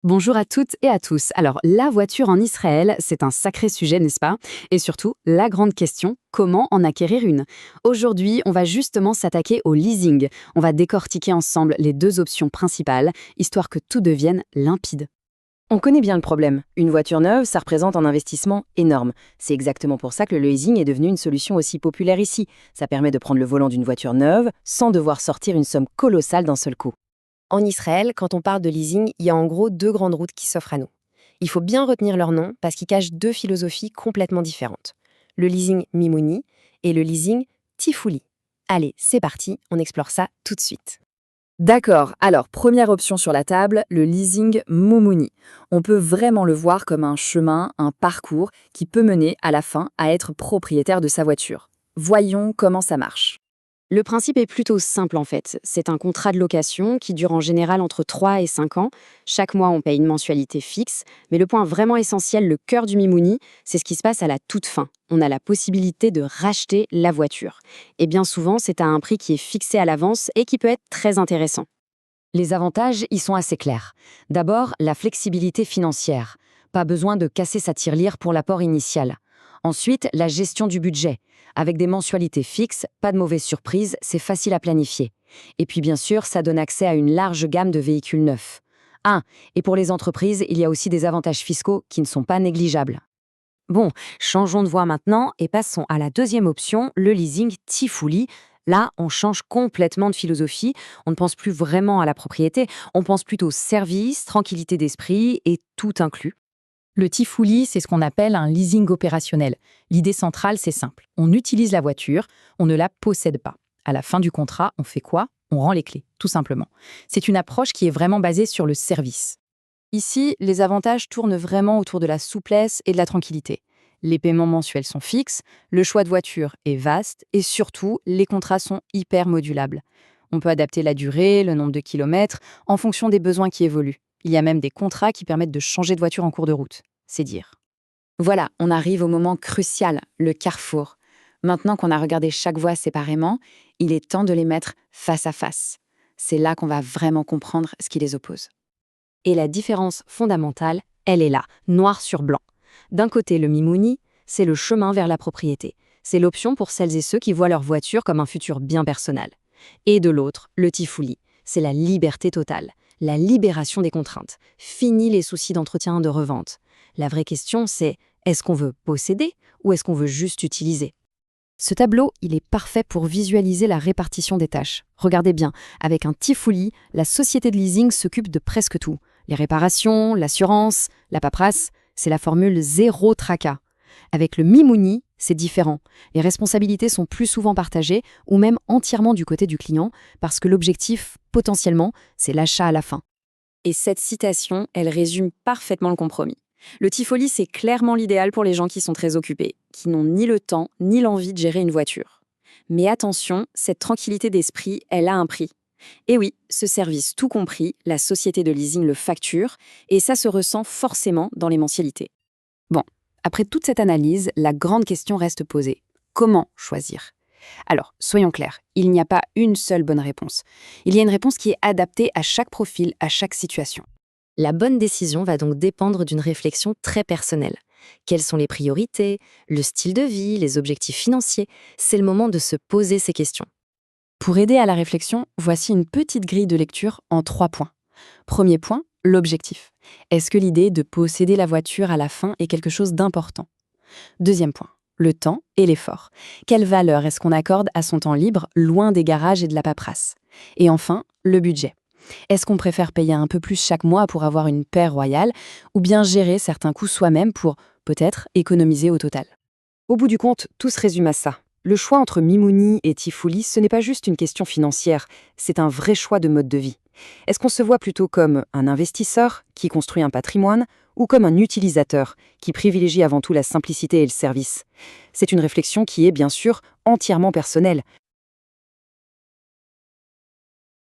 Bonjour à toutes et à tous. Alors, la voiture en Israël, c'est un sacré sujet, n'est-ce pas? Et surtout, la grande question, comment en acquérir une? Aujourd'hui, on va justement s'attaquer au leasing. On va décortiquer ensemble les deux options principales, histoire que tout devienne limpide. On connaît bien le problème. Une voiture neuve, ça représente un investissement énorme. C'est exactement pour ça que le leasing est devenu une solution aussi populaire ici. Ça permet de prendre le volant d'une voiture neuve sans devoir sortir une somme colossale d'un seul coup. En Israël, quand on parle de leasing, il y a en gros deux grandes routes qui s'offrent à nous. Il faut bien retenir leur nom parce qu'ils cachent deux philosophies complètement différentes. Le leasing Mimouni et le leasing Tifouli. Allez, c'est parti, on explore ça tout de suite. D'accord, alors première option sur la table, le leasing Moumouni. On peut vraiment le voir comme un chemin, un parcours qui peut mener à la fin à être propriétaire de sa voiture. Voyons comment ça marche. Le principe est plutôt simple en fait. C'est un contrat de location qui dure en général entre 3 et 5 ans. Chaque mois, on paye une mensualité fixe. Mais le point vraiment essentiel, le cœur du Mimouni, c'est ce qui se passe à la toute fin. On a la possibilité de racheter la voiture. Et bien souvent, c'est à un prix qui est fixé à l'avance et qui peut être très intéressant. Les avantages y sont assez clairs. D'abord, la flexibilité financière. Pas besoin de casser sa tirelire pour l'apport initial. Ensuite, la gestion du budget. Avec des mensualités fixes, pas de mauvaises surprises, c'est facile à planifier. Et puis bien sûr, ça donne accès à une large gamme de véhicules neufs. Ah, et pour les entreprises, il y a aussi des avantages fiscaux qui ne sont pas négligeables. Bon, changeons de voie maintenant et passons à la deuxième option, le leasing Tifouli. Là, on change complètement de philosophie. On ne pense plus vraiment à la propriété, on pense plutôt service, tranquillité d'esprit et tout inclus. Le Tifouli, c'est ce qu'on appelle un leasing opérationnel. L'idée centrale, c'est simple. On utilise la voiture, on ne la possède pas. À la fin du contrat, on fait quoi? On rend les clés, tout simplement. C'est une approche qui est vraiment basée sur le service. Ici, les avantages tournent vraiment autour de la souplesse et de la tranquillité. Les paiements mensuels sont fixes, le choix de voiture est vaste et surtout, les contrats sont hyper modulables. On peut adapter la durée, le nombre de kilomètres, en fonction des besoins qui évoluent. Il y a même des contrats qui permettent de changer de voiture en cours de route. C'est dire. Voilà, on arrive au moment crucial, le carrefour. Maintenant qu'on a regardé chaque voie séparément, il est temps de les mettre face à face. C'est là qu'on va vraiment comprendre ce qui les oppose. Et la différence fondamentale, elle est là, noir sur blanc. D'un côté, le Mimouni, c'est le chemin vers la propriété. C'est l'option pour celles et ceux qui voient leur voiture comme un futur bien personnel. Et de l'autre, le Tifouli, c'est la liberté totale, la libération des contraintes. Fini les soucis d'entretien, de revente. La vraie question, c'est est-ce qu'on veut posséder ou est-ce qu'on veut juste utiliser? Ce tableau, il est parfait pour visualiser la répartition des tâches. Regardez bien, avec un Tifouli, la société de leasing s'occupe de presque tout. Les réparations, l'assurance, la paperasse, c'est la formule zéro tracas. Avec le Mimouni, c'est différent. Les responsabilités sont plus souvent partagées ou même entièrement du côté du client parce que l'objectif, potentiellement, c'est l'achat à la fin. Et cette citation, elle résume parfaitement le compromis. Le Tifoli, c'est clairement l'idéal pour les gens qui sont très occupés, qui n'ont ni le temps ni l'envie de gérer une voiture. Mais attention, cette tranquillité d'esprit, elle a un prix. Et oui, ce service tout compris, la société de leasing le facture, et ça se ressent forcément dans les mensualités. Bon, après toute cette analyse, la grande question reste posée. Comment choisir? Alors, soyons clairs, il n'y a pas une seule bonne réponse. Il y a une réponse qui est adaptée à chaque profil, à chaque situation. La bonne décision va donc dépendre d'une réflexion très personnelle. Quelles sont les priorités, le style de vie, les objectifs financiers? C'est le moment de se poser ces questions. Pour aider à la réflexion, voici une petite grille de lecture en 3 points. Premier point, l'objectif. Est-ce que l'idée de posséder la voiture à la fin est quelque chose d'important? Deuxième point, le temps et l'effort. Quelle valeur est-ce qu'on accorde à son temps libre, loin des garages et de la paperasse? Et enfin, le budget. Est-ce qu'on préfère payer un peu plus chaque mois pour avoir une paire royale ou bien gérer certains coûts soi-même pour, peut-être, économiser au total? Au bout du compte, tout se résume à ça. Le choix entre Mimouni et Tifouli, ce n'est pas juste une question financière, c'est un vrai choix de mode de vie. Est-ce qu'on se voit plutôt comme un investisseur qui construit un patrimoine ou comme un utilisateur qui privilégie avant tout la simplicité et le service? C'est une réflexion qui est bien sûr entièrement personnelle.